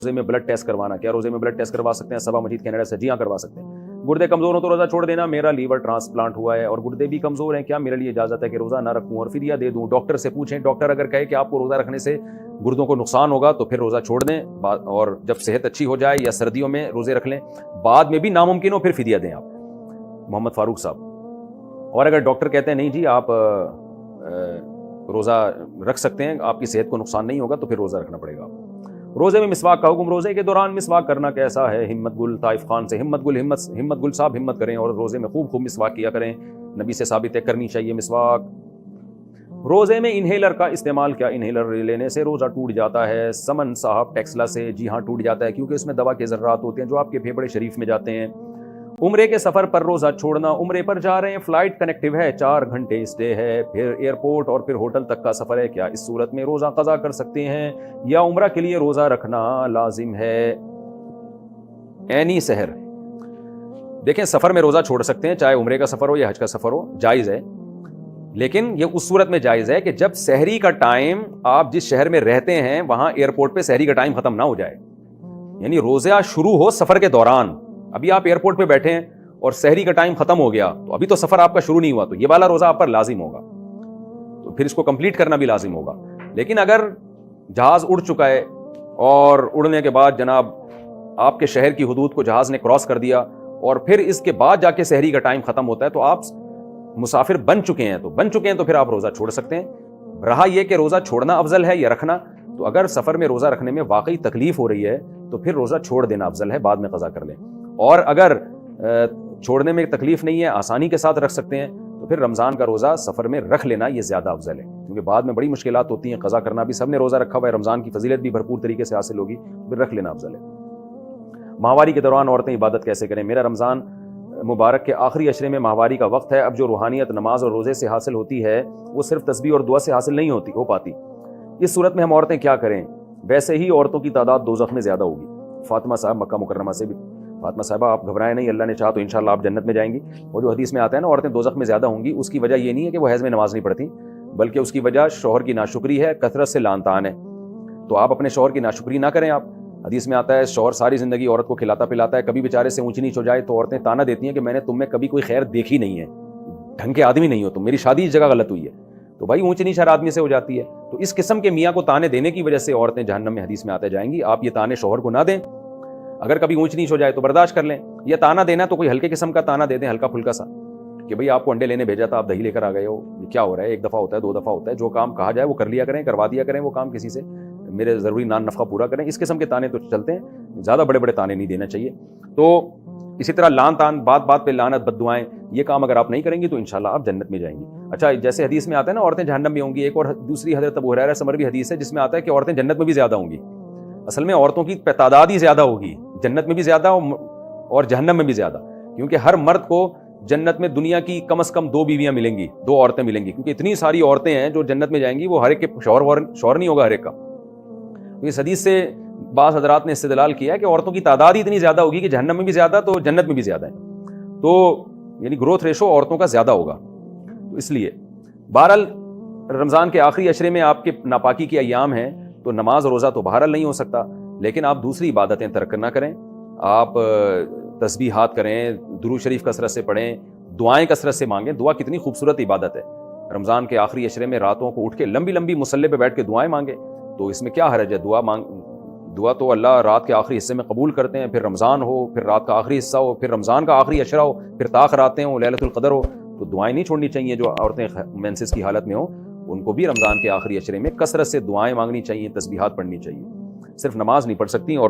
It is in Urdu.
روزے میں بلڈ ٹیسٹ کروانا، کیا روزے میں بلڈ ٹیسٹ کروا سکتے ہیں؟ صبا مجید کینیڈا سے، جی ہاں کروا سکتے ہیں۔ گردے کمزور ہو تو روزہ چھوڑ دینا، میرا لیور ٹرانسپلانٹ ہوا ہے اور گردے بھی کمزور ہیں، کیا میرے لیے اجازت ہے کہ روزہ نہ رکھوں اور فدیہ دے دوں؟ ڈاکٹر سے پوچھیں، ڈاکٹر اگر کہے کہ آپ کو روزہ رکھنے سے گردوں کو نقصان ہوگا تو پھر روزہ چھوڑ دیں، اور جب صحت اچھی ہو جائے یا سردیوں میں روزے رکھ لیں، بعد میں بھی ناممکن ہو پھر فدیہ دیں آپ، محمد فاروق صاحب۔ اور اگر ڈاکٹر کہتے ہیں نہیں جی آپ روزہ رکھ سکتے ہیں، آپ کی صحت کو نقصان نہیں ہوگا، تو پھر روزہ رکھنا پڑے گا۔ روزے میں مسواک کا حکم، روزے کے دوران مسواک کرنا کیسا ہے؟ ہمت گل طائف خان سے، ہمت گل صاحب ہمت کریں اور روزے میں خوب مسواک کیا کریں، نبی سے ثابت ہے کرنی چاہیے مسواک۔ روزے میں انہیلر کا استعمال، کیا انہیلر لینے سے روزہ ٹوٹ جاتا ہے؟ سمن صاحب ٹیکسلا سے، جی ہاں ٹوٹ جاتا ہے، کیونکہ اس میں دوا کے ذرات ہوتے ہیں جو آپ کے پھیپھڑے شریف میں جاتے ہیں۔ عمرے کے سفر پر روزہ چھوڑنا، عمرے پر جا رہے ہیں، فلائٹ کنیکٹیو ہے، 4 گھنٹے اسٹے ہے، پھر ایئرپورٹ اور پھر ہوٹل تک کا سفر ہے، کیا اس صورت میں روزہ قضا کر سکتے ہیں یا عمرہ کے لیے روزہ رکھنا لازم ہے؟ اینی سحر، دیکھیں سفر میں روزہ چھوڑ سکتے ہیں، چاہے عمرے کا سفر ہو یا حج کا سفر ہو، جائز ہے، لیکن یہ اس صورت میں جائز ہے کہ جب سحری کا ٹائم آپ جس شہر میں رہتے ہیں وہاں ایئرپورٹ پہ سحری کا ٹائم ختم نہ ہو جائے، یعنی روزہ شروع ہو سفر کے دوران، ابھی آپ ایئرپورٹ پہ بیٹھے ہیں اور سحری کا ٹائم ختم ہو گیا تو ابھی تو سفر آپ کا شروع نہیں ہوا، تو یہ والا روزہ آپ پر لازم ہوگا، تو پھر اس کو کمپلیٹ کرنا بھی لازم ہوگا۔ لیکن اگر جہاز اڑ چکا ہے اور اڑنے کے بعد جناب آپ کے شہر کی حدود کو جہاز نے کراس کر دیا اور پھر اس کے بعد جا کے سحری کا ٹائم ختم ہوتا ہے، تو آپ مسافر بن چکے ہیں تو پھر آپ روزہ چھوڑ سکتے ہیں۔ رہا یہ کہ روزہ چھوڑنا افضل ہے یا رکھنا، تو اگر سفر میں روزہ رکھنے میں واقعی تکلیف ہو رہی ہے تو پھر روزہ چھوڑ دینا افضل ہے، بعد میں قضا کر لیں، اور اگر چھوڑنے میں تکلیف نہیں ہے، آسانی کے ساتھ رکھ سکتے ہیں، تو پھر رمضان کا روزہ سفر میں رکھ لینا یہ زیادہ افضل ہے، کیونکہ بعد میں بڑی مشکلات ہوتی ہیں، قضا کرنا بھی، سب نے روزہ رکھا ہوا ہے، رمضان کی فضیلت بھی بھرپور طریقے سے حاصل ہوگی، پھر رکھ لینا افضل ہے۔ ماہواری کے دوران عورتیں عبادت کیسے کریں؟ میرا رمضان مبارک کے آخری عشرے میں ماہواری کا وقت ہے، اب جو روحانیت نماز اور روزے سے حاصل ہوتی ہے وہ صرف تسبیح اور دعا سے حاصل نہیں ہو پاتی، اس صورت میں ہم عورتیں کیا کریں؟ ویسے ہی عورتوں کی تعداد دوزخ میں زیادہ ہوگی۔ فاطمہ صاحب مکہ مکرمہ سے بھی، فاطمہ صاحبہ آپ گھبرائیں نہیں، اللہ نے چاہا تو انشاءاللہ آپ جنت میں جائیں گی۔ وہ جو حدیث میں آتا ہے نا عورتیں دوزخ میں زیادہ ہوں گی، اس کی وجہ یہ نہیں ہے کہ وہ حیض میں نماز نہیں پڑھتی، بلکہ اس کی وجہ شوہر کی ناشکری ہے، کثرت سے لعن طعن ہے، تو آپ اپنے شوہر کی ناشکری نہ کریں۔ آپ حدیث میں آتا ہے شوہر ساری زندگی عورت کو کھلاتا پلاتا ہے، کبھی بیچارے سے اونچ نیچ ہو جائے تو عورتیں تانا دیتی ہیں کہ میں نے تم میں کبھی کوئی خیر دیکھی نہیں ہے، ڈھنگ کے آدمی نہیں ہو تم، میری شادی اس جگہ غلط ہوئی ہے، تو بھائی اونچ نیچ ہر آدمی سے ہو جاتی ہے، تو اس قسم کے میاں کو تانے دینے کی وجہ سے عورتیں جہنم میں حدیث میں آتے جائیں گی۔ آپ یہ تانے شوہر کو نہ دیں، اگر کبھی اونچ نیچ ہو جائے تو برداشت کر لیں، یہ تانا دینا تو کوئی ہلکے قسم کا تانا دے دیں، ہلکا پھلکا سا، کہ بھئی آپ کو انڈے لینے بھیجا تھا آپ دہی لے کر آ گئے ہو، یہ کیا ہو رہا ہے؟ ایک دفعہ ہوتا ہے، 2 دفعہ ہوتا ہے، جو کام کہا جائے وہ کر لیا کریں، کروا دیا کریں وہ کام کسی سے، میرے ضروری نان نفقہ پورا کریں، اس قسم کے تانے تو چلتے ہیں، زیادہ بڑے بڑے تانے نہیں دینا چاہیے۔ تو اسی طرح لعن طعن، بات بات پہ لعنت، بد دعائیں، یہ کام اگر آپ نہیں کریں گی تو انشاءاللہ آپ جنت میں جائیں گی۔ اچھا جیسے حدیث میں آتا ہے نا عورتیں جہنم میں ہوں گی، ایک اور دوسری حضرت ابو ہریرہ سے مروی حدیث ہے جس میں آتا ہے کہ عورتیں جنت میں بھی زیادہ ہوں گی۔ اصل میں عورتوں کی تعداد ہی زیادہ ہوگی، جنت میں بھی زیادہ اور جہنم میں بھی زیادہ، کیونکہ ہر مرد کو جنت میں دنیا کی کم از کم 2 بیویاں ملیں گی، 2 عورتیں ملیں گی، کیونکہ اتنی ساری عورتیں ہیں جو جنت میں جائیں گی، وہ ہر ایک کے شوہر نہیں ہوگا ہر ایک کا۔ اس حدیث سے بعض حضرات نے استدلال کیا ہے کہ عورتوں کی تعداد ہی اتنی زیادہ ہوگی کہ جہنم میں بھی زیادہ تو جنت میں بھی زیادہ ہے، تو یعنی گروتھ ریشو عورتوں کا زیادہ ہوگا، تو اس لیے بہرحال رمضان کے آخری عشرے میں آپ کے ناپاکی کے ایام ہیں تو نماز روزہ تو بہرحال نہیں ہو سکتا، لیکن آپ دوسری عبادتیں ترک نہ کریں، آپ تسبیحات کریں، درود شریف کثرت سے پڑھیں، دعائیں کثرت سے مانگیں، دعا کتنی خوبصورت عبادت ہے، رمضان کے آخری عشرے میں راتوں کو اٹھ کے لمبی لمبی مصلی پہ بیٹھ کے دعائیں مانگیں، تو اس میں کیا حرج ہے؟ دعا تو اللہ رات کے آخری حصے میں قبول کرتے ہیں، پھر رمضان ہو، پھر رات کا آخری حصہ ہو، پھر رمضان کا آخری عشرہ ہو، پھر طاق راتیں ہوں، لیلۃ القدر ہو، تو دعائیں نہیں چھوڑنی چاہیے۔ جو عورتیں مینسس کی حالت میں ہوں ان کو بھی رمضان کے آخری عشرے میں کثرت سے دعائیں مانگنی چاہیے، تسبیحات پڑھنی چاہیے، صرف نماز نہیں پڑھ سکتی اور